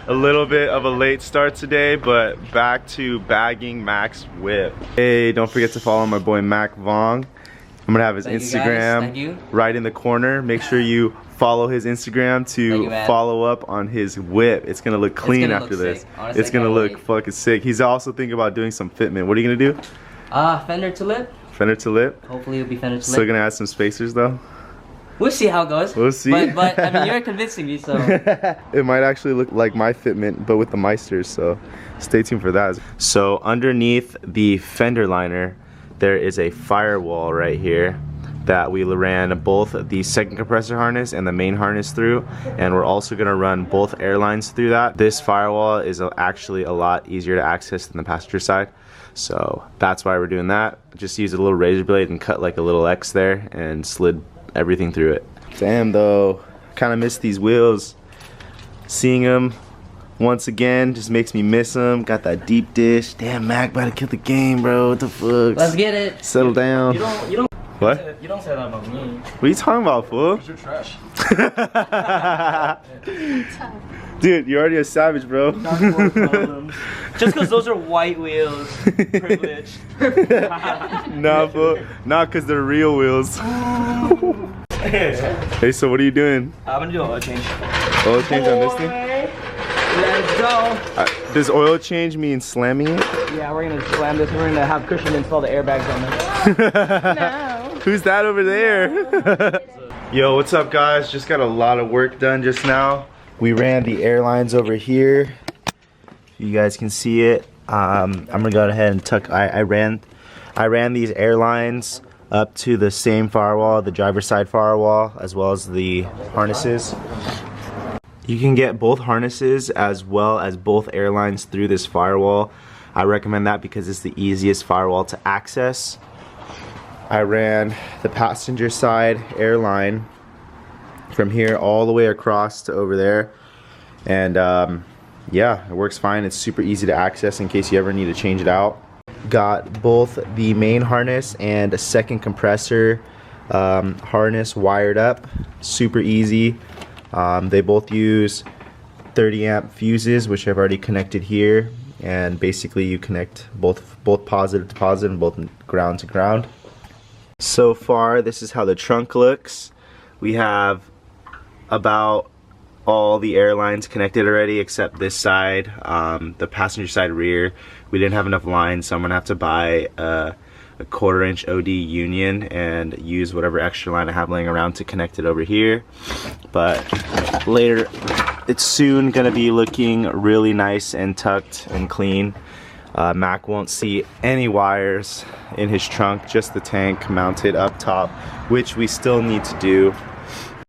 A little bit of a late start today, but back to bagging Mac's whip. Hey, don't forget to follow my boy Mac Vong. I'm gonna have his Instagram right in the corner. Make sure you follow his Instagram to follow up on his whip. It's gonna look clean after this. Honestly, it's gonna look fucking sick. He's also thinking about doing some fitment. What are you gonna do? Fender to lip. Fender to lip? Hopefully it'll be fender to lip. Still gonna add some spacers though? We'll see how it goes. We'll see. But I mean, you're convincing me, so. It might actually look like my fitment, but with the Meisters, so stay tuned for that. So underneath the fender liner, there is a firewall right here that we ran both the second compressor harness and the main harness through, and we're also gonna run both air lines through that. This firewall is actually a lot easier to access than the passenger side, so that's why we're doing that. Just used a little razor blade and cut like a little X there and slid everything through it. Damn though, kind of miss these wheels. Seeing them once again just makes me miss them. Got that deep dish. Damn, Mac about to kill the game, bro. What the fuck? Let's get it. Settle down. You don't. What? You don't say that about me. What are you talking about, fool? You're trash. Dude, you're already a savage, bro. Just because those are white wheels. Privilege. Nah, fool. Not because they're real wheels. Hey, so what are you doing? I'm gonna do an oil change. Oil change on this thing? Let's go. Does oil change mean slamming it? Yeah, we're gonna slam this. We're gonna have Christian install the airbags on this. No. Who's that over there? Yo, what's up, guys? Just got a lot of work done just now. We ran the airlines over here. You guys can see it. I'm gonna go ahead and tuck. I ran these airlines up to the same firewall, the driver's side firewall, as well as the harnesses. You can get both harnesses as well as both airlines through this firewall. I recommend that because it's the easiest firewall to access. I ran the passenger side airline from here all the way across to over there, and yeah, it works fine. It's super easy to access in case you ever need to change it out. Got both the main harness and a second compressor harness wired up. Super easy. They both use 30 amp fuses, which I've already connected here, and basically you connect both positive to positive and both ground to ground. So far, this is how the trunk looks. We have about all the airlines connected already except this side, the passenger side rear. We didn't have enough lines, so I'm gonna have to buy a 1/4 inch OD union and use whatever extra line I have laying around to connect it over here. But later, it's soon gonna be looking really nice and tucked and clean. Mac won't see any wires in his trunk, just the tank mounted up top, which we still need to do.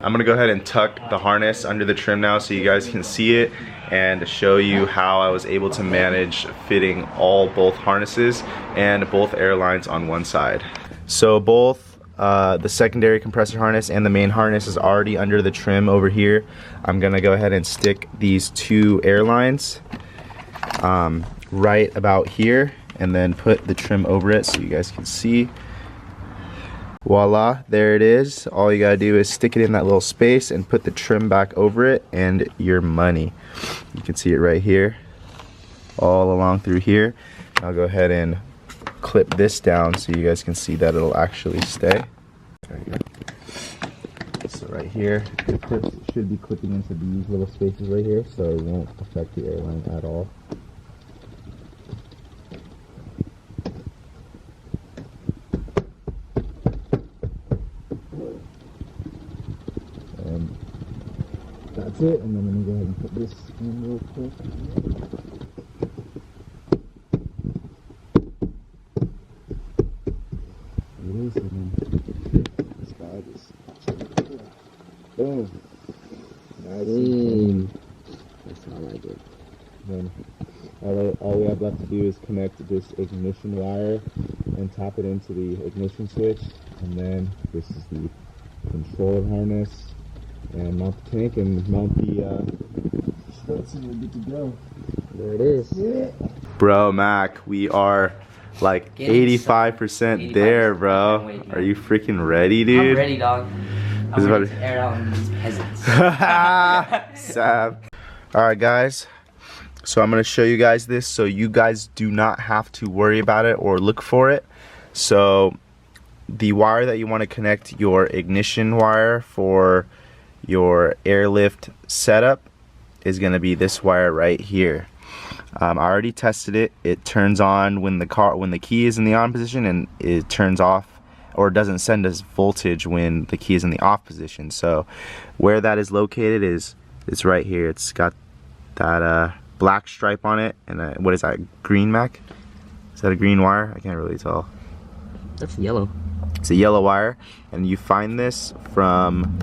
I'm gonna go ahead and tuck the harness under the trim now so you guys can see it and show you how I was able to manage fitting both harnesses and both airlines on one side. So both the secondary compressor harness and the main harness is already under the trim over here. I'm gonna go ahead and stick these two airlines right about here and then put the trim over it so you guys can see. Voila, there it is. All you gotta do is stick it in that little space and put the trim back over it and your money. You can see it right here, all along through here. I'll go ahead and clip this down so you guys can see that it'll actually stay. There you go. So right here, the clips should be clipping into these little spaces right here, so it won't affect the airline at all. That's it, and then I'm gonna go ahead and put this in real quick. It is, and then this bag is boom. Nice. That's how I like it. Then all we have left to do is connect this ignition wire and tap it into the ignition switch, and then this is the controller harness. And mount the tank and mount the struts and we're good to go. There it is. Yeah. Bro, Mac, we are like 85% there, bro. Are you freaking ready, dude? I'm ready, dog. I'm ready to air out on these peasants. Sab. Alright guys, So I'm gonna show you guys this so you guys do not have to worry about it or look for it. So the wire that you want to connect your ignition wire for your airlift setup is gonna be this wire right here. I already tested it. It turns on when the key is in the on position, and it turns off or doesn't send us voltage when the key is in the off position. So where that is located is it's right here. It's got that black stripe on it, and what is that, green, Mac? Is that a green wire? I can't really tell. That's yellow. It's a yellow wire, and you find this from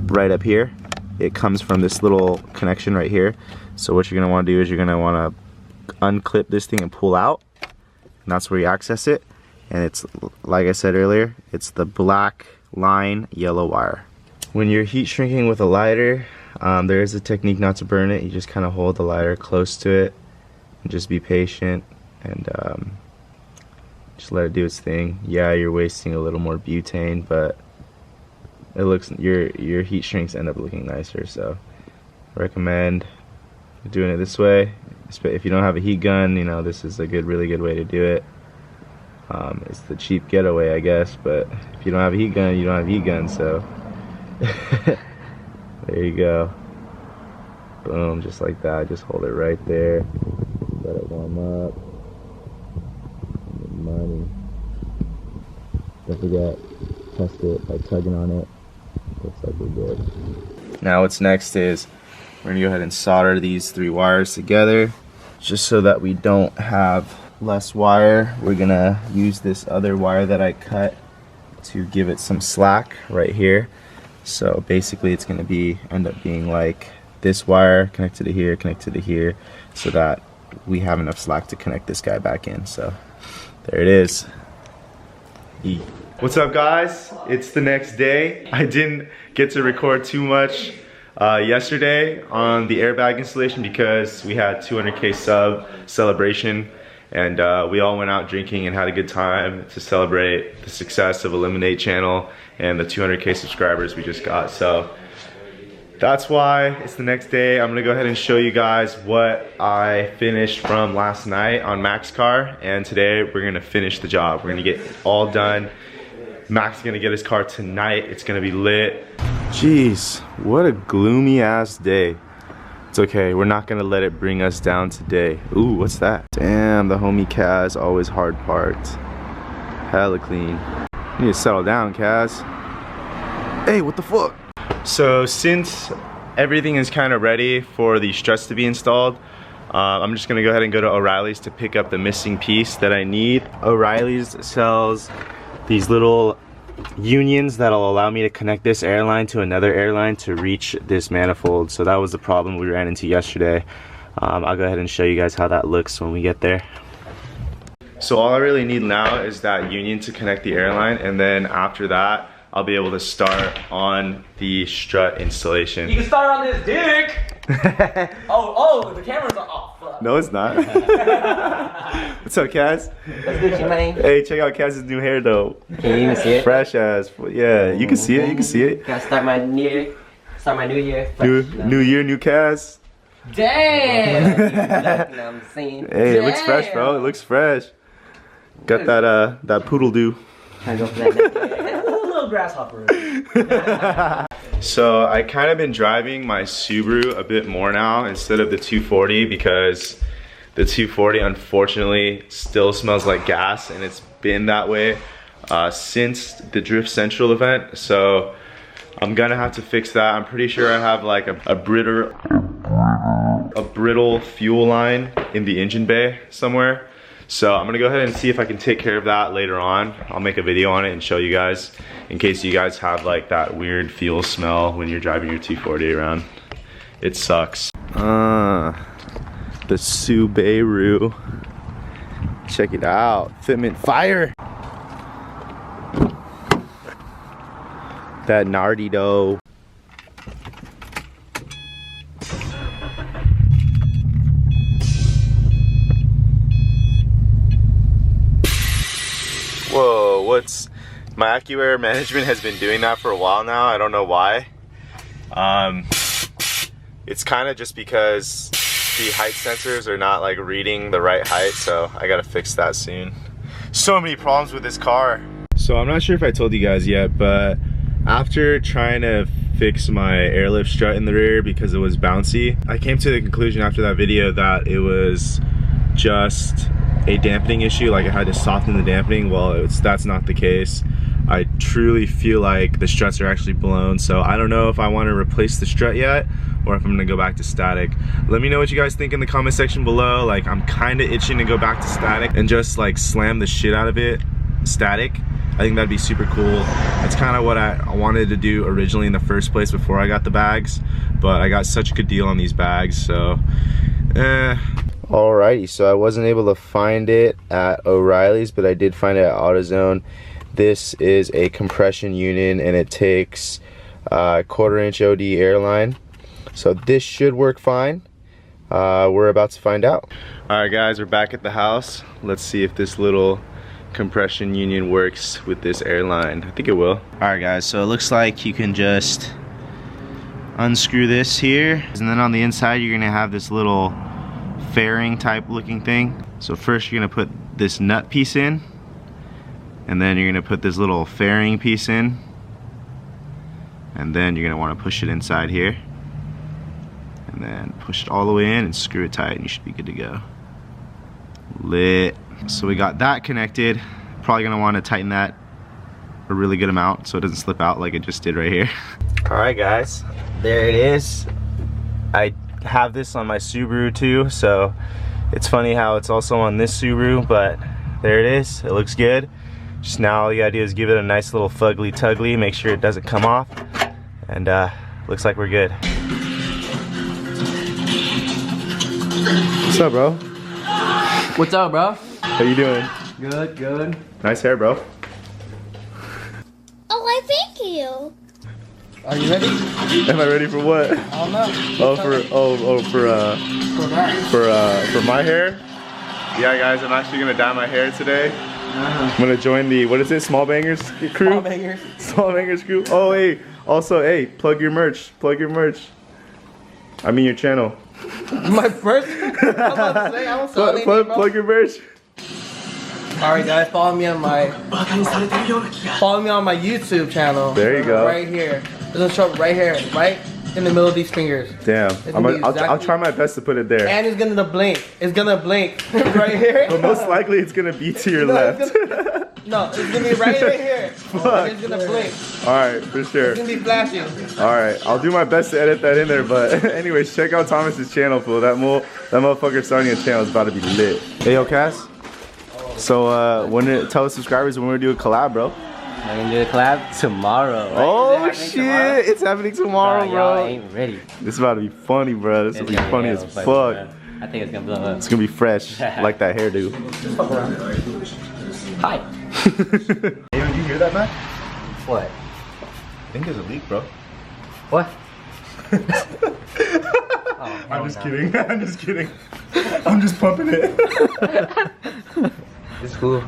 right up here. It comes from this little connection right here. So what you're gonna want to do is you're gonna want to unclip this thing and pull out, and that's where you access it. And it's, like I said earlier, it's the black line yellow wire. When you're heat shrinking with a lighter, there is a technique not to burn it. You just kind of hold the lighter close to it and just be patient, and just let it do its thing. Yeah, you're wasting a little more butane, but it looks, your heat shrinks end up looking nicer. So recommend doing it this way. If you don't have a heat gun, you know, this is a really good way to do it. It's the cheap getaway, I guess, but if you don't have a heat gun, you don't have a heat gun. So there you go. Boom, just like that. Just hold it right there. Let it warm up. Money. Don't forget, test it by tugging on it. Looks like we're good. Now what's next is we're gonna go ahead and solder these 3 wires together, just so that we don't have less wire. We're gonna use this other wire that I cut to give it some slack right here. So basically it's gonna end up being like this wire connected to here, so that we have enough slack to connect this guy back in. So there it is. What's up, guys? It's the next day. I didn't get to record too much yesterday on the airbag installation because we had 200K sub celebration, and we all went out drinking and had a good time to celebrate the success of Eliminate channel and the 200K subscribers we just got. So that's why it's the next day. I'm gonna go ahead and show you guys what I finished from last night on Mac's car, and today we're gonna finish the job. We're gonna get it all done. Mac's gonna get his car tonight. It's gonna be lit. Jeez, what a gloomy ass day. It's okay, we're not gonna let it bring us down today. Ooh, what's that? Damn, the homie Kaz, always hard parked. Hella clean. You need to settle down, Kaz. Hey, what the fuck? So since everything is kind of ready for the struts to be installed, I'm just gonna go ahead and go to O'Reilly's to pick up the missing piece that I need. O'Reilly's sells these little unions that'll allow me to connect this airline to another airline to reach this manifold. So that was the problem we ran into yesterday. I'll go ahead and show you guys how that looks when we get there. So all I really need now is that union to connect the airline, and then after that I'll be able to start on the strut installation. You can start on this dick! oh, the camera's off. Fuck. No, it's not. What's up, Kaz? That's Gucci, man. Hey, check out Kaz's new hair though. Can you even see it? Fresh as, yeah, you can see it, you can see it. Gotta start my new year. New year, new Kaz. Damn! No, I'm saying. Hey, it looks fresh, bro, it looks fresh. Got that poodle do. Trying to go for that little grasshopper. So I kind of been driving my Subaru a bit more now instead of the 240, because the 240 unfortunately still smells like gas, and it's been that way since the Drift Central event. So I'm gonna have to fix that. I'm pretty sure I have like a brittle fuel line in the engine bay somewhere. So I'm gonna go ahead and see if I can take care of that later on. I'll make a video on it and show you guys, in case you guys have like that weird fuel smell when you're driving your 240 around. It sucks. The Subaru. Check it out. Fitment fire. That Nardi dough. Whoa, my AccuAir management has been doing that for a while now. I don't know why. It's kind of just because SP height sensors are not like reading the right height, so I gotta fix that soon. So many problems with this car. So I'm not sure if I told you guys yet, but after trying to fix my airlift strut in the rear because it was bouncy, I came to the conclusion after that video that it was just a dampening issue, like I had to soften the dampening. Well, that's not the case. I truly feel like the struts are actually blown, so I don't know if I want to replace the strut yet or if I'm gonna go back to static. Let me know what you guys think in the comment section below. Like, I'm kinda itching to go back to static and just like slam the shit out of it static. I think that'd be super cool. That's kind of what I wanted to do originally in the first place before I got the bags, but I got such a good deal on these bags, so Alrighty, so I wasn't able to find it at O'Reilly's, but I did find it at AutoZone. This is a compression unit and it takes 1/4" OD airline. So this should work fine. We're about to find out. Alright guys, we're back at the house. Let's see if this little compression union works with this airline. I think it will. Alright guys, so it looks like you can just unscrew this here, and then on the inside you're gonna have this little fairing type looking thing. So first you're gonna put this nut piece in, and then you're gonna put this little fairing piece in, and then you're gonna want to push it inside here, and then push it all the way in and screw it tight, and you should be good to go. Lit. So we got that connected. Probably gonna want to tighten that a really good amount so it doesn't slip out like it just did right here. Alright guys, there it is. I have this on my Subaru too, so it's funny how it's also on this Subaru, but there it is. It looks good. Just now all you gotta do is give it a nice little fugly tugly, make sure it doesn't come off, and looks like we're good. What's up, bro? What's up, bro? How you doing? Good, good. Nice hair, bro. Oh, I thank you. Are you ready? Am I ready for what? I don't know. For my hair? Yeah guys, I'm actually gonna dye my hair today. I'm gonna join the, what is it, Small Bangers crew? Small Bangers. Small Bangers crew. Oh hey, also hey, plug your merch. Plug your merch. I mean your channel. My first? I was about to say, I don't sell anything, bro. Plug your merch. Alright guys, follow me on my YouTube channel. There you go. Right here. It's gonna show up right here, right in the middle of these fingers. Damn. I'll try my best to put it there. And it's gonna blink. It's gonna blink right here. But most likely it's gonna be to your left. No, it's gonna be right here. Fuck. It's gonna blink. Alright, for sure. It's gonna be flashing. Alright, I'll do my best to edit that in there, but anyways, check out Thomas's channel, fool. That motherfucker starting a channel is about to be lit. Hey, yo, Cass. So, tell the subscribers when we're gonna do a collab, bro. We're gonna do a collab tomorrow. Right? Oh shit! Tomorrow? It's happening tomorrow, bro. Y'all ain't ready. This is about to be funny, bro. This will be funny as fuck. I think it's gonna blow up. It's gonna be fresh, like that hairdo. Hi. Hey, did you hear that, man? What? I think there's a leak, bro. What? I'm just kidding. I'm just kidding. I'm just pumping it. It's cool.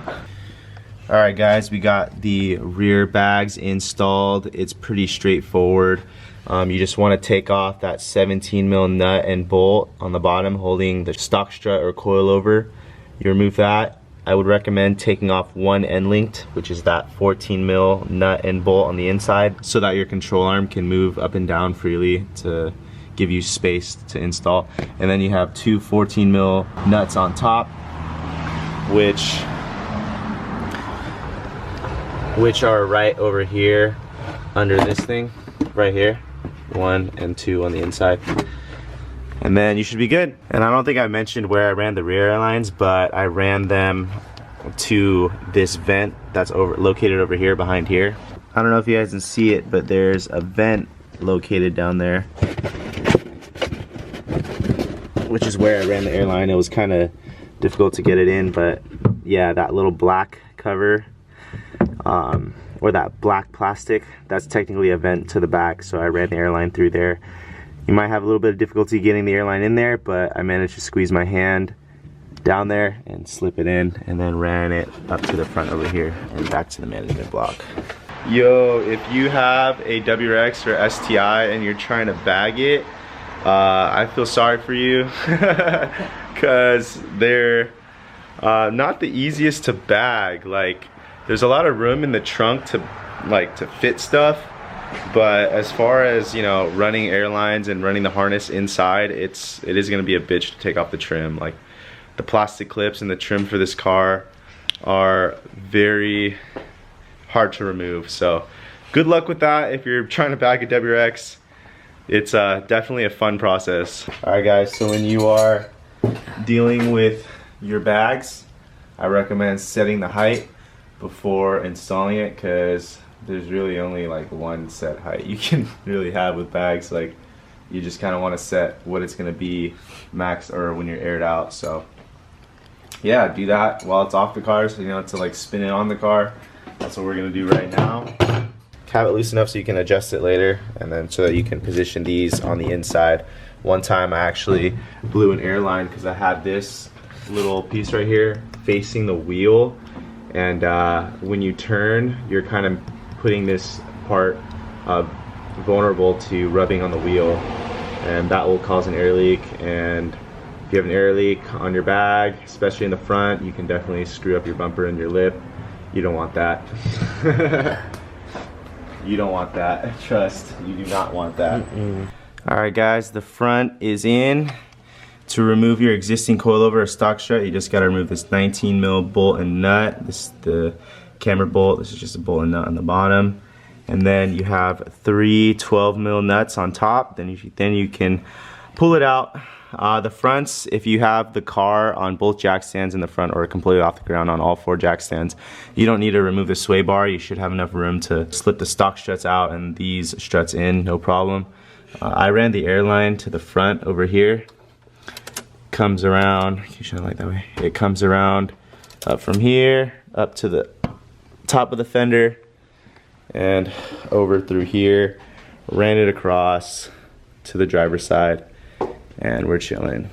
Alright guys, we got the rear bags installed. It's pretty straightforward. You just want to take off that 17mm nut and bolt on the bottom holding the stock strut or coilover. You remove that. I would recommend taking off one end linked, which is that 14mm nut and bolt on the inside, so that your control arm can move up and down freely to give you space to install. And then you have two 14mm nuts on top, which are right over here under this thing right here. 1 and 2 on the inside, and then you should be good. And I don't think I mentioned where I ran the rear airlines, but I ran them to this vent that's located over here behind here. I don't know if you guys can see it, but there's a vent located down there, which is where I ran the airline. It was kind of difficult to get it in, but yeah, that little black cover or that black plastic, that's technically a vent to the back, so I ran the airline through there. You might have a little bit of difficulty getting the airline in there, but I managed to squeeze my hand down there and slip it in, and then ran it up to the front over here and back to the management block. Yo, if you have a WRX or STI and you're trying to bag it, I feel sorry for you because they're not the easiest to bag. Like, there's a lot of room in the trunk to fit stuff, but as far as, you know, running airlines and running the harness inside, it is going to be a bitch to take off the trim. Like, the plastic clips and the trim for this car are very hard to remove. So good luck with that if you're trying to bag a WRX. It's definitely a fun process. Alright guys, so when you are dealing with your bags, I recommend setting the height before installing it, because there's really only like one set height you can really have with bags. Like, you just kind of want to set what it's going to be max or when you're aired out. So yeah, do that while it's off the car, so you know, to like spin it on the car. That's what we're going to do right now. Have it loose enough so you can adjust it later, and then so that you can position these on the inside. One time I actually blew an airline because I had this little piece right here facing the wheel, and when you turn, you're kind of putting this part vulnerable to rubbing on the wheel, and that will cause an air leak. And if you have an air leak on your bag, especially in the front, you can definitely screw up your bumper and your lip. You don't want that. You don't want that. Trust, you do not want that. Alright guys, the front is in. To remove your existing coilover or stock strut, you just gotta remove this 19 mil bolt and nut. This is the camber bolt. This is just a bolt and nut on the bottom. And then you have 3 12 mil nuts on top. Then you can pull it out. The fronts, if you have the car on both jack stands in the front or completely off the ground on all 4 jack stands, you don't need to remove the sway bar. You should have enough room to slip the stock struts out and these struts in, no problem. I ran the airline to the front over here. Comes around, can you shine like that way? It comes around up from here, up to the top of the fender, and over through here. Ran it across to the driver's side. And we're chilling.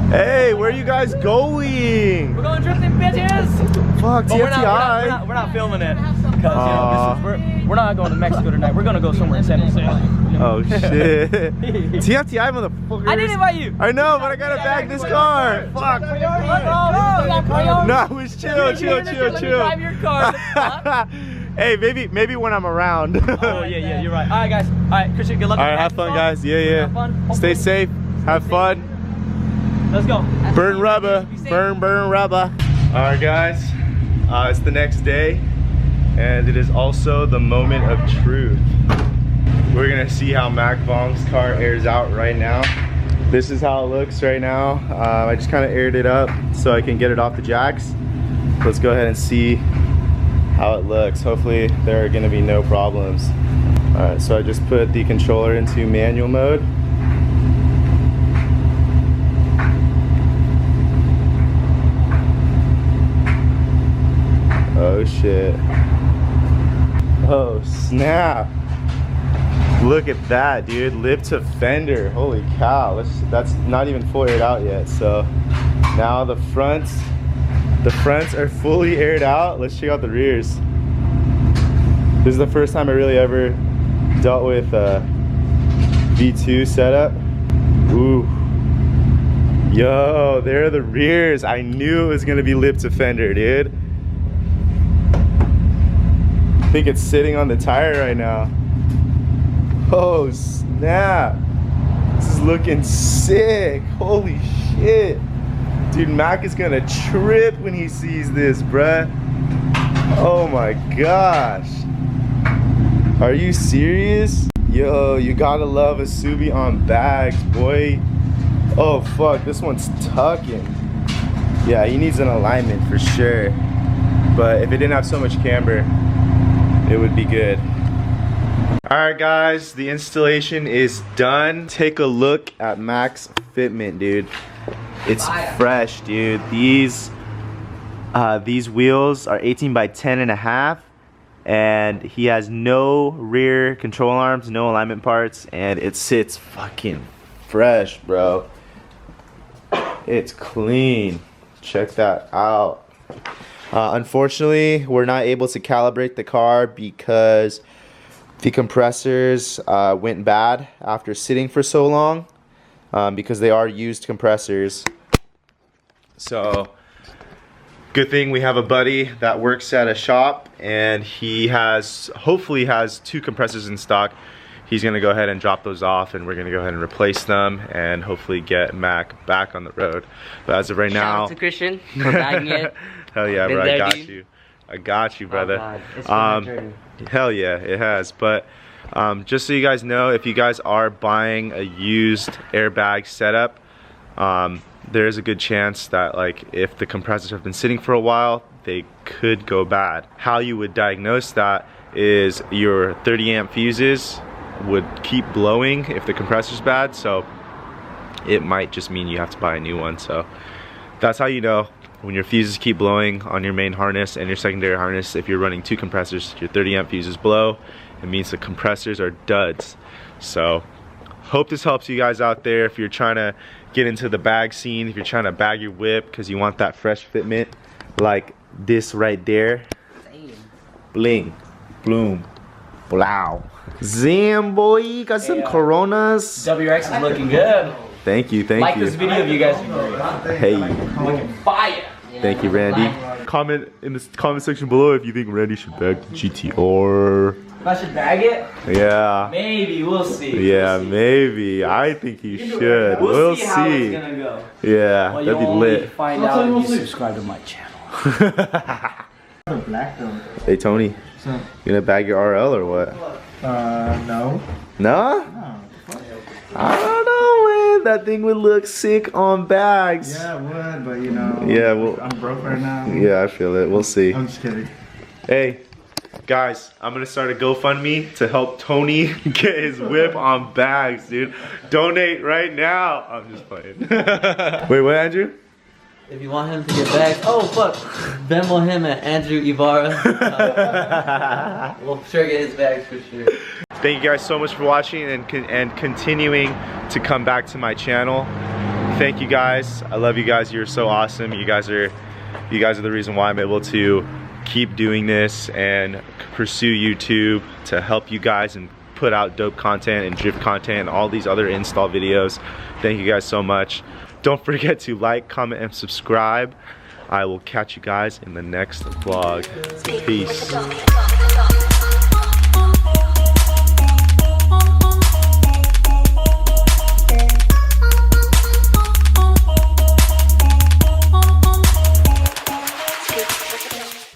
Hey, where are you guys going? We're going drifting, bitches! Fuck, But TFTI. we're not filming it. Because, we're not going to Mexico tonight. We're going to go somewhere in San Jose. Oh, shit. TFTI, motherfucker. I didn't invite you. I know, but I gotta bag this car. Fuck. No, it was chill. Drive your car. Hey, maybe when I'm around. Oh, yeah, you're right. All right, guys. All right, Christian, good luck. All right, have fun, guys. Yeah. Have fun. Stay safe. Have fun. Let's go. Burn rubber. Burn rubber. All right, guys. It's the next day, and it is also the moment of truth. We're gonna see how Mac Vong's car airs out right now. This is how it looks right now. I just kind of aired it up so I can get it off the jacks. Let's go ahead and see how it looks. Hopefully there are gonna be no problems. All right, so I just put the controller into manual mode. Oh shit. Oh snap. Look at that, dude. Lip to fender. Holy cow. That's not even full aired out yet. So now the fronts are fully aired out. Let's check out the rears. This is the first time I really ever dealt with a V2 setup. Ooh. Yo, there are the rears. I knew it was gonna be lip to fender, dude. I think it's sitting on the tire right now. Oh snap. This is looking sick. Holy shit. Dude, Mac is gonna trip when he sees this, bruh. Oh my gosh. Are you serious? Yo, you gotta love a Subi on bags, boy. Oh fuck, this one's tucking. Yeah, he needs an alignment for sure. But if it didn't have so much camber, it would be good. Alright guys, the installation is done. Take a look at Mac's fitment, dude. It's fresh, dude. These wheels are 18 by 10 and a half, and he has no rear control arms, no alignment parts, and it sits fucking fresh, bro. It's clean. Check that out. Unfortunately, we're not able to calibrate the car because the compressors went bad after sitting for so long. because they are used compressors. So good thing we have a buddy that works at a shop, and he hopefully has 2 compressors in stock. He's gonna go ahead and drop those off, and we're gonna go ahead and replace them and hopefully get Mac back on the road. But as of right now, shout out to Christian for bagging it. Hell yeah, Been bro, there, I got dude. you. I got you, brother. Oh, God. It's been a journey. Hell yeah, it has. But just so you guys know, if you guys are buying a used airbag setup, there is a good chance that, like, if the compressors have been sitting for a while, they could go bad. How you would diagnose that is your 30 amp fuses would keep blowing if the compressor's bad, so it might just mean you have to buy a new one. So that's how you know when your fuses keep blowing on your main harness and your secondary harness. If you're running 2 compressors, your 30 amp fuses blow, it means the compressors are duds. So hope this helps you guys out there if you're trying to get into the bag scene, if you're trying to bag your whip because you want that fresh fitment like this right there. Bling, bloom, blow. Zam, boy, got some Coronas. WRX is looking good. Thank you, thank Like you. this video, you guys are great. Hey, Looking fire. thank you, Randy. Comment in the comment section below if you think Randy should bag the GTR. If I should bag it? Yeah. Maybe, we'll see. Yeah, We'll see. maybe. I think you should. We'll see how it's gonna go. Yeah, Well, that'd be you'll only lit. find out if you subscribe to my channel. Black though. Hey Tony, So, you gonna bag your RL or what? no. Nah? No. I don't know, man. That thing would look sick on bags. Yeah, I would, but you know. Yeah, well- I'm broke right now. Yeah, I feel it. We'll see. I'm just kidding. Hey, guys, I'm gonna start a GoFundMe to help Tony get his whip on bags, dude. Donate right now. I'm just playing. Wait, what, Andrew? If you want him to get back, oh fuck, Venmo him at Andrew Ibarra. We'll sure get his bags for sure. Thank you guys so much for watching and continuing to come back to my channel. Thank you guys. I love you guys. You're so awesome. You guys are the reason why I'm able to keep doing this and pursue YouTube to help you guys and put out dope content and drift content and all these other install videos. Thank you guys so much. Don't forget to like, comment, and subscribe. I will catch you guys in the next vlog. Peace.